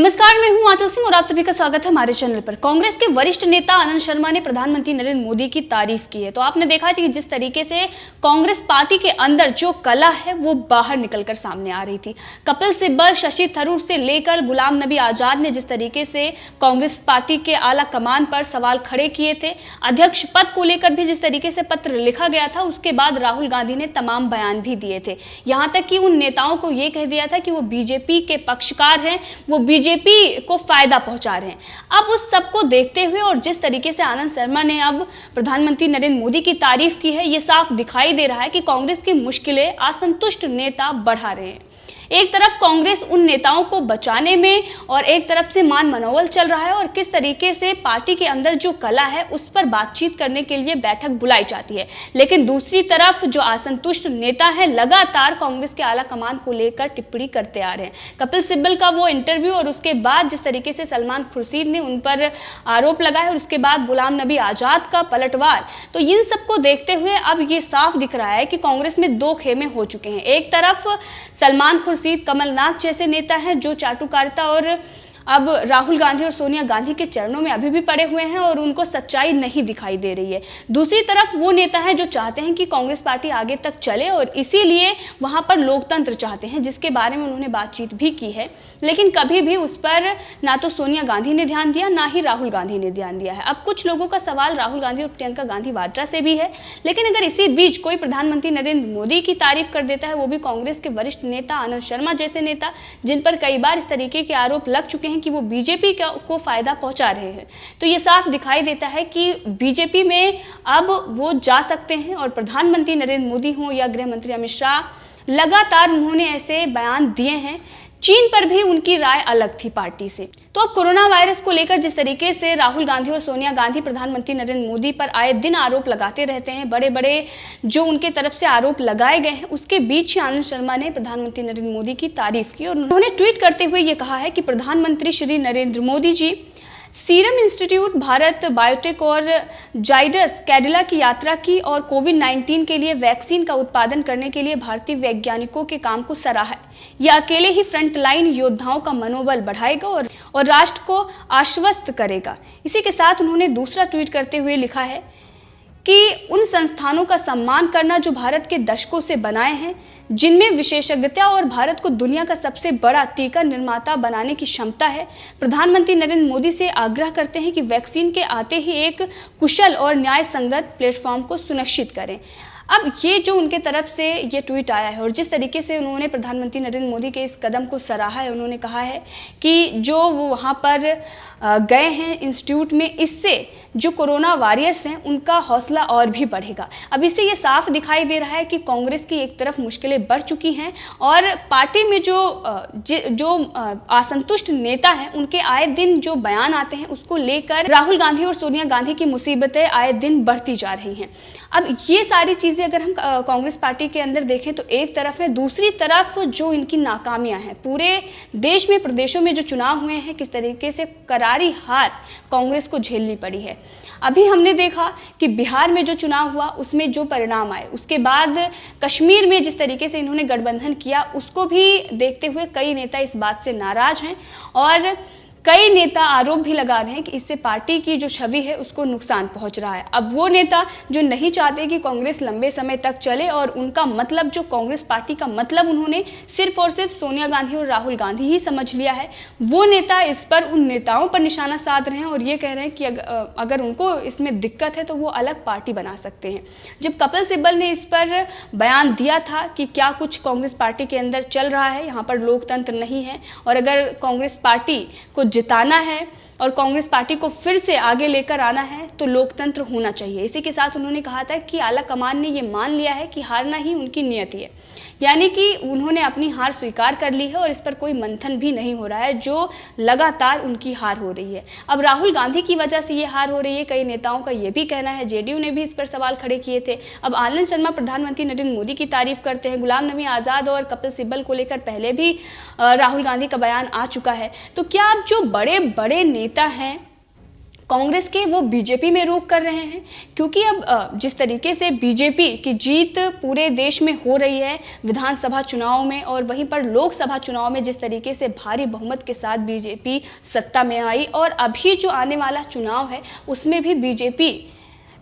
नमस्कार, मैं हूं आंचल सिंह और आप सभी का स्वागत है हमारे चैनल पर। कांग्रेस के वरिष्ठ नेता आनंद शर्मा ने प्रधानमंत्री नरेंद्र मोदी की तारीफ की है। तो आपने देखा कि जिस तरीके से कांग्रेस पार्टी के अंदर जो कला है वो बाहर निकलकर सामने आ रही थी। कपिल सिब्बल, शशि थरूर से लेकर गुलाम नबी आजाद ने जिस तरीके से कांग्रेस पार्टी के आला कमान पर सवाल खड़े किए थे, अध्यक्ष पद को लेकर भी जिस तरीके से पत्र लिखा गया था, उसके बाद राहुल गांधी ने तमाम बयान भी दिए थे। यहां तक कि उन नेताओं को यह कह दिया था कि वो बीजेपी के पक्षकार हैं, वो बीजेपी को फायदा पहुंचा रहे हैं। अब उस सब को देखते हुए और जिस तरीके से आनंद शर्मा ने अब प्रधानमंत्री नरेंद्र मोदी की तारीफ की है, ये साफ दिखाई दे रहा है कि कांग्रेस की मुश्किलें असंतुष्ट नेता बढ़ा रहे हैं। एक तरफ कांग्रेस उन नेताओं को बचाने में और एक तरफ से मान मनोबल चल रहा है और किस तरीके से पार्टी के अंदर जो कला है उस पर बातचीत करने के लिए बैठक बुलाई जाती है, लेकिन दूसरी तरफ जो असंतुष्ट नेता है लगातार कांग्रेस के आला कमान को लेकर टिप्पणी करते आ रहे हैं। कपिल सिब्बल का वो इंटरव्यू और उसके बाद जिस तरीके से सलमान खुर्शीद ने उन पर आरोप लगाए और उसके बाद गुलाम नबी आजाद का पलटवार, तो इन सबको देखते हुए अब ये साफ दिख रहा है कि कांग्रेस में दो खेमे हो चुके हैं। एक तरफ सलमान खुर्शीद, कमलनाथ जैसे नेता हैं जो चाटुकारिता और अब राहुल गांधी और सोनिया गांधी के चरणों में अभी भी पड़े हुए हैं और उनको सच्चाई नहीं दिखाई दे रही है। दूसरी तरफ वो नेता हैं जो चाहते हैं कि कांग्रेस पार्टी आगे तक चले और इसीलिए वहां पर लोकतंत्र चाहते हैं, जिसके बारे में उन्होंने बातचीत भी की है, लेकिन कभी भी उस पर ना तो सोनिया गांधी ने ध्यान दिया, ना ही राहुल गांधी ने ध्यान दिया है। अब कुछ लोगों का सवाल राहुल गांधी और प्रियंका गांधी वाड्रा से भी है, लेकिन अगर इसी बीच कोई प्रधानमंत्री नरेंद्र मोदी की तारीफ कर देता है, वो भी कांग्रेस के वरिष्ठ नेता आनंद शर्मा जैसे नेता, जिन पर कई बार इस तरीके के आरोप लग चुके हैं कि वो बीजेपी को फायदा पहुंचा रहे हैं, तो ये साफ दिखाई देता है कि बीजेपी में अब वो जा सकते हैं। और प्रधानमंत्री नरेंद्र मोदी हो या गृह मंत्री अमित शाह, लगातार उन्होंने ऐसे बयान दिए हैं। चीन पर भी उनकी राय अलग थी पार्टी से। तो अब कोरोना वायरस को लेकर जिस तरीके से राहुल गांधी और सोनिया गांधी प्रधानमंत्री नरेंद्र मोदी पर आए दिन आरोप लगाते रहते हैं, बड़े बड़े जो उनके तरफ से आरोप लगाए गए हैं, उसके बीच ही आनंद शर्मा ने प्रधानमंत्री नरेंद्र मोदी की तारीफ की और उन्होंने ट्वीट करते हुए ये कहा है कि प्रधानमंत्री Shri Narendra Modi ji serum institute, Bharat biotech और जाइडस कैडिला की यात्रा की और कोविड-19 के लिए वैक्सीन का उत्पादन करने के लिए भारतीय वैज्ञानिकों के काम को सराहा है। यह अकेले ही फ्रंटलाइन योद्धाओं का मनोबल बढ़ाएगा और राष्ट्र को आश्वस्त करेगा। इसी के साथ उन्होंने दूसरा ट्वीट करते हुए लिखा है कि उन संस्थानों का सम्मान करना जो भारत के दशकों से बनाए हैं, जिनमें विशेषज्ञता और भारत को दुनिया का सबसे बड़ा टीका निर्माता बनाने की क्षमता है। प्रधानमंत्री नरेंद्र मोदी से आग्रह करते हैं कि वैक्सीन के आते ही एक कुशल और न्याय संगत प्लेटफॉर्म को सुनिश्चित करें। अब ये जो उनके तरफ से ये ट्वीट आया है और जिस तरीके से उन्होंने प्रधानमंत्री नरेंद्र मोदी के इस कदम को सराहा है, उन्होंने कहा है कि जो वो वहाँ पर गए हैं इंस्टीट्यूट में, इससे जो कोरोना वॉरियर्स हैं उनका हौसला और भी बढ़ेगा। अब इससे ये साफ दिखाई दे रहा है कि कांग्रेस की एक तरफ मुश्किलें बढ़ चुकी हैं और पार्टी में जो असंतुष्ट नेता हैं, उनके आए दिन जो बयान आते हैं उसको लेकर राहुल गांधी और सोनिया गांधी की मुसीबतें आए दिन बढ़ती जा रही हैं। अब ये सारी चीज़ें अगर हम कांग्रेस पार्टी के अंदर देखें तो एक तरफ है, दूसरी तरफ जो इनकी नाकामियां हैं, पूरे देश में प्रदेशों में जो चुनाव हुए हैं, किस तरीके से करारी हार कांग्रेस को झेलनी पड़ी है। अभी हमने देखा कि बिहार में जो चुनाव हुआ उसमें जो परिणाम आए, उसके बाद कश्मीर में जिस तरीके से इन्होंने गठबंधन किया, उसको भी देखते हुए कई नेता इस बात से नाराज हैं और कई नेता आरोप भी लगा रहे हैं कि इससे पार्टी की जो छवि है उसको नुकसान पहुंच रहा है। अब वो नेता जो नहीं चाहते कि कांग्रेस लंबे समय तक चले और उनका मतलब, जो कांग्रेस पार्टी का मतलब उन्होंने सिर्फ और सिर्फ सोनिया गांधी और राहुल गांधी ही समझ लिया है, वो नेता इस पर उन नेताओं पर निशाना साध रहे हैं और ये कह रहे हैं कि अगर उनको इसमें दिक्कत है तो वो अलग पार्टी बना सकते हैं। जब कपिल सिब्बल ने इस पर बयान दिया था कि क्या कुछ कांग्रेस पार्टी के अंदर चल रहा है, यहाँ पर लोकतंत्र नहीं है और अगर कांग्रेस पार्टी को जिताना है और कांग्रेस पार्टी को फिर से आगे लेकर आना है तो लोकतंत्र होना चाहिए। इसी के साथ उन्होंने कहा था कि आला कमान ने ये मान लिया है कि हारना ही उनकी नियति है, यानी कि उन्होंने अपनी हार स्वीकार कर ली है और इस पर कोई मंथन भी नहीं हो रहा है, जो लगातार उनकी हार हो रही है। अब राहुल गांधी की वजह से ये हार हो रही है, कई नेताओं का ये भी कहना है, जेडीयू ने भी इस पर सवाल खड़े किए थे। अब आनंद शर्मा प्रधानमंत्री नरेंद्र मोदी की तारीफ करते हैं, गुलाम नबी आजाद और कपिल सिब्बल को लेकर पहले भी राहुल गांधी का बयान आ चुका है। तो क्या अब जो बड़े बड़े नेता हैं कांग्रेस के वो बीजेपी में रुख कर रहे हैं, क्योंकि अब जिस तरीके से बीजेपी की जीत पूरे देश में हो रही है विधानसभा चुनाव में, और वहीं पर लोकसभा चुनाव में जिस तरीके से भारी बहुमत के साथ बीजेपी सत्ता में आई, और अभी जो आने वाला चुनाव है उसमें भी बीजेपी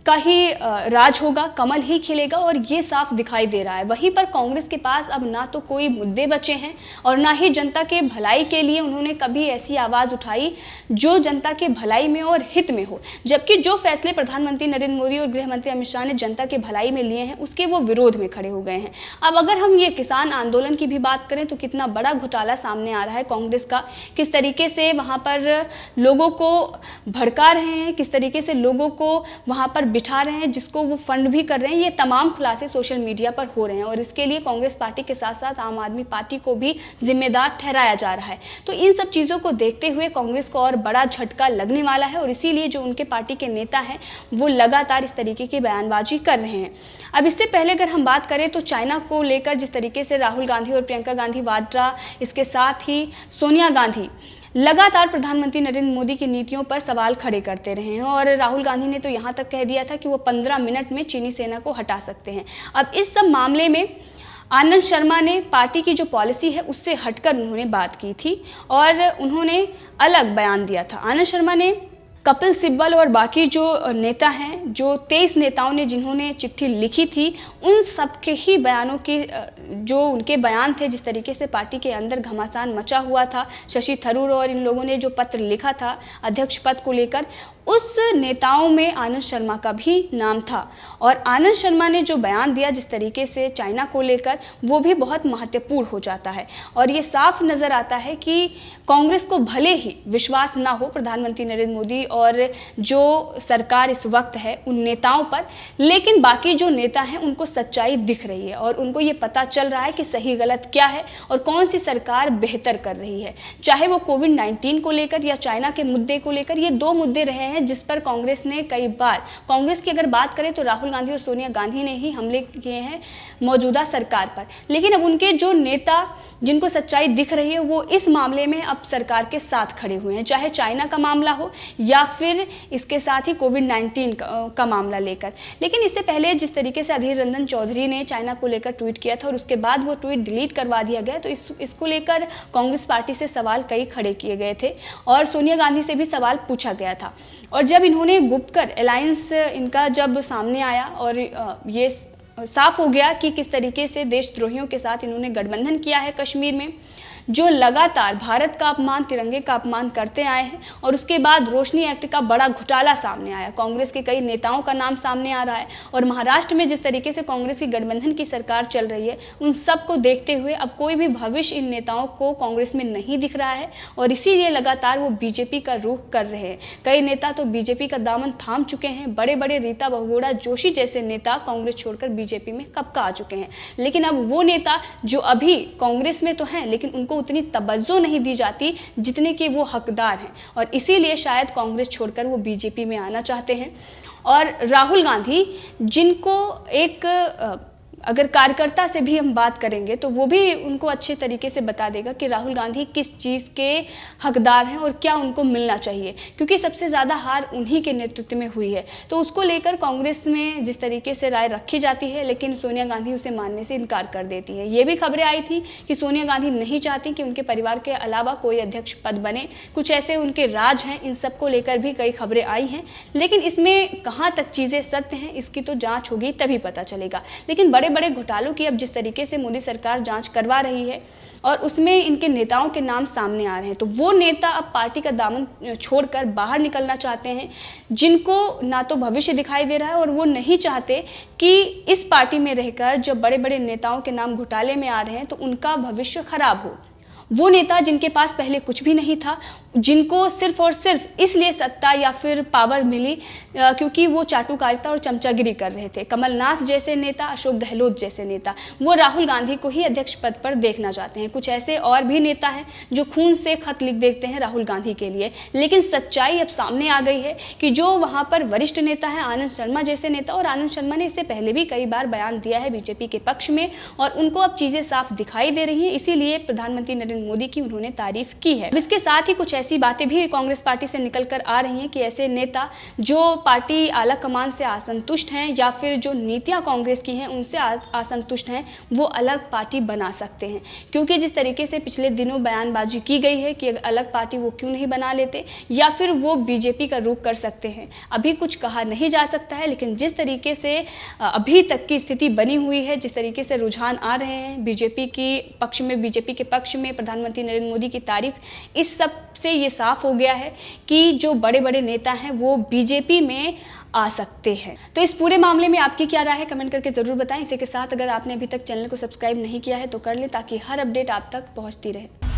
का ही राज होगा, कमल ही खिलेगा, और ये साफ दिखाई दे रहा है। वहीं पर कांग्रेस के पास अब ना तो कोई मुद्दे बचे हैं और ना ही जनता के भलाई के लिए उन्होंने कभी ऐसी आवाज़ उठाई जो जनता के भलाई में और हित में हो, जबकि जो फैसले प्रधानमंत्री नरेंद्र मोदी और गृह मंत्री अमित शाह ने जनता के भलाई में लिए हैं उसके वो विरोध में खड़े हो गए हैं। अब अगर हम ये किसान आंदोलन की भी बात करें तो कितना बड़ा घोटाला सामने आ रहा है कांग्रेस का, किस तरीके से वहाँ पर लोगों को भड़का रहे हैं, किस तरीके से लोगों को वहाँ पर बिठा रहे हैं, जिसको वो फंड भी कर रहे हैं। ये तमाम खुलासे सोशल मीडिया पर हो रहे हैं और इसके लिए कांग्रेस पार्टी के साथ साथ आम आदमी पार्टी को भी जिम्मेदार ठहराया जा रहा है। तो इन सब चीज़ों को देखते हुए कांग्रेस को और बड़ा झटका लगने वाला है, और इसीलिए जो उनके पार्टी के नेता हैं वो लगातार इस तरीके की बयानबाजी कर रहे हैं। अब इससे पहले अगर हम बात करें तो चाइना को लेकर जिस तरीके से राहुल गांधी और प्रियंका गांधी वाड्रा, इसके साथ ही सोनिया गांधी लगातार प्रधानमंत्री नरेंद्र मोदी की नीतियों पर सवाल खड़े करते रहे हैं, और राहुल गांधी ने तो यहाँ तक कह दिया था कि वो 15 मिनट में चीनी सेना को हटा सकते हैं। अब इस सब मामले में आनंद शर्मा ने पार्टी की जो पॉलिसी है उससे हटकर उन्होंने बात की थी और उन्होंने अलग बयान दिया था। आनंद शर्मा ने कपिल सिब्बल और बाकी जो नेता हैं, जो 23 नेताओं ने जिन्होंने चिट्ठी लिखी थी, उन सब के ही बयानों के जो उनके बयान थे, जिस तरीके से पार्टी के अंदर घमासान मचा हुआ था, शशि थरूर और इन लोगों ने जो पत्र लिखा था अध्यक्ष पद को लेकर, उस नेताओं में आनंद शर्मा का भी नाम था। और आनंद शर्मा ने जो बयान दिया जिस तरीके से चाइना को लेकर, वो भी बहुत महत्वपूर्ण हो जाता है। और ये साफ नज़र आता है कि कांग्रेस को भले ही विश्वास ना हो प्रधानमंत्री नरेंद्र मोदी और जो सरकार इस वक्त है उन नेताओं पर, लेकिन बाकी जो नेता हैं उनको सच्चाई दिख रही है और उनको ये पता चल रहा है कि सही गलत क्या है और कौन सी सरकार बेहतर कर रही है। चाहे वो कोविड-19 को लेकर या चाइना के मुद्दे को लेकर, ये दो मुद्दे रहे हैं जिस पर कांग्रेस ने कई बार, कांग्रेस की अगर बात करें तो राहुल गांधी और सोनिया गांधी ने ही हमले किए हैं मौजूदा सरकार पर, लेकिन अब उनके जो नेता जिनको सच्चाई दिख रही है वो इस मामले में अब सरकार के साथ खड़े हुए हैं, चाहे चाइना का मामला हो या फिर इसके साथ ही कोविड-19 का मामला लेकर। लेकिन इससे पहले जिस तरीके से अधीर रंजन चौधरी ने चाइना को लेकर ट्वीट किया था और उसके बाद वो ट्वीट डिलीट करवा दिया गया, तो इसको लेकर कांग्रेस पार्टी से सवाल कई खड़े किए गए थे और सोनिया गांधी से भी सवाल पूछा गया था। और जब इन्होंने गुपकर अलायंस इनका जब सामने आया और ये साफ हो गया कि किस तरीके से देशद्रोहियों के साथ इन्होंने गठबंधन किया है कश्मीर में, जो लगातार भारत का अपमान, तिरंगे का अपमान करते आए हैं, और उसके बाद रोशनी एक्ट का बड़ा घोटाला सामने आया, कांग्रेस के कई नेताओं का नाम सामने आ रहा है, और महाराष्ट्र में जिस तरीके से कांग्रेस की गठबंधन की सरकार चल रही है, उन सब को देखते हुए अब कोई भी भविष्य इन नेताओं को कांग्रेस में नहीं दिख रहा है और इसीलिए लगातार वो बीजेपी का रुख कर रहे हैं। कई नेता तो बीजेपी का दामन थाम चुके हैं, बड़े बड़े रीता बहुगुणा जोशी जैसे नेता कांग्रेस छोड़कर बीजेपी में कब का आ चुके हैं, लेकिन अब वो नेता जो अभी कांग्रेस में तो हैं लेकिन उनको उतनी तवज्जो नहीं दी जाती जितने के वो हकदार हैं, और इसीलिए शायद कांग्रेस छोड़कर वो बीजेपी में आना चाहते हैं। और राहुल गांधी, जिनको एक अगर कार्यकर्ता से भी हम बात करेंगे तो वो भी उनको अच्छे तरीके से बता देगा कि राहुल गांधी किस चीज़ के हकदार हैं और क्या उनको मिलना चाहिए, क्योंकि सबसे ज़्यादा हार उन्हीं के नेतृत्व में हुई है। तो उसको लेकर कांग्रेस में जिस तरीके से राय रखी जाती है, लेकिन सोनिया गांधी उसे मानने से इनकार कर देती है। ये भी खबरें आई थी कि सोनिया गांधी नहीं चाहती कि उनके परिवार के अलावा कोई अध्यक्ष पद बने, कुछ ऐसे उनके राज हैं, इन सब को लेकर भी कई खबरें आई हैं, लेकिन इसमें कहाँ तक चीज़ें सत्य हैं इसकी तो जाँच होगी तभी पता चलेगा। लेकिन बड़े बड़े घोटालों की अब जिस तरीके से मोदी सरकार जांच करवा रही है और उसमें इनके नेताओं के नाम सामने आ रहे हैं, तो वो नेता अब पार्टी का दामन छोड़कर बाहर निकलना चाहते हैं, जिनको ना तो भविष्य दिखाई दे रहा है और वो नहीं चाहते कि इस पार्टी में रहकर जब बड़े बड़े नेताओं के नाम घोटाले में आ रहे हैं तो उनका भविष्य खराब हो। वो नेता जिनके पास पहले कुछ भी नहीं था, जिनको सिर्फ और सिर्फ इसलिए सत्ता या फिर पावर मिली क्योंकि वो चाटुकारिता और चमचागिरी कर रहे थे, कमलनाथ जैसे नेता, अशोक गहलोत जैसे नेता, वो राहुल गांधी को ही अध्यक्ष पद पर देखना चाहते हैं। कुछ ऐसे और भी नेता हैं जो खून से खत लिख देते हैं राहुल गांधी के लिए, लेकिन सच्चाई अब सामने आ गई है कि जो वहाँ पर वरिष्ठ नेता हैं आनंद शर्मा जैसे नेता, और आनंद शर्मा ने इससे पहले भी कई बार बयान दिया है बीजेपी के पक्ष में और उनको अब चीज़ें साफ दिखाई दे रही हैं। इसीलिए प्रधानमंत्री नरेंद्र नरेंद्र मोदी की उन्होंने तारीफ की है। इसके साथ ही कुछ ऐसी बातें भी कांग्रेस पार्टी से निकल कर आ रही हैं कि ऐसे नेता जो पार्टी आला कमान से असंतुष्ट हैं या फिर जो नीतियां कांग्रेस की हैं उनसे असंतुष्ट हैं, वो अलग पार्टी बना सकते हैं। क्योंकि जिस तरीके से पिछले दिनों बयानबाजी की गई है कि अलग पार्टी वो क्यों नहीं बना लेते या फिर वो बीजेपी का रुख कर सकते हैं, अभी कुछ कहा नहीं जा सकता है। लेकिन जिस तरीके से अभी तक की स्थिति बनी हुई है, जिस तरीके से रुझान आ रहे हैं बीजेपी के पक्ष में प्रधानमंत्री नरेंद्र मोदी की तारीफ, इस सब से ये साफ हो गया है कि जो बड़े बड़े नेता हैं वो बीजेपी में आ सकते हैं। तो इस पूरे मामले में आपकी क्या राय है, कमेंट करके जरूर बताएं। इसी के साथ अगर आपने अभी तक चैनल को सब्सक्राइब नहीं किया है तो कर लें, ताकि हर अपडेट आप तक पहुंचती रहे।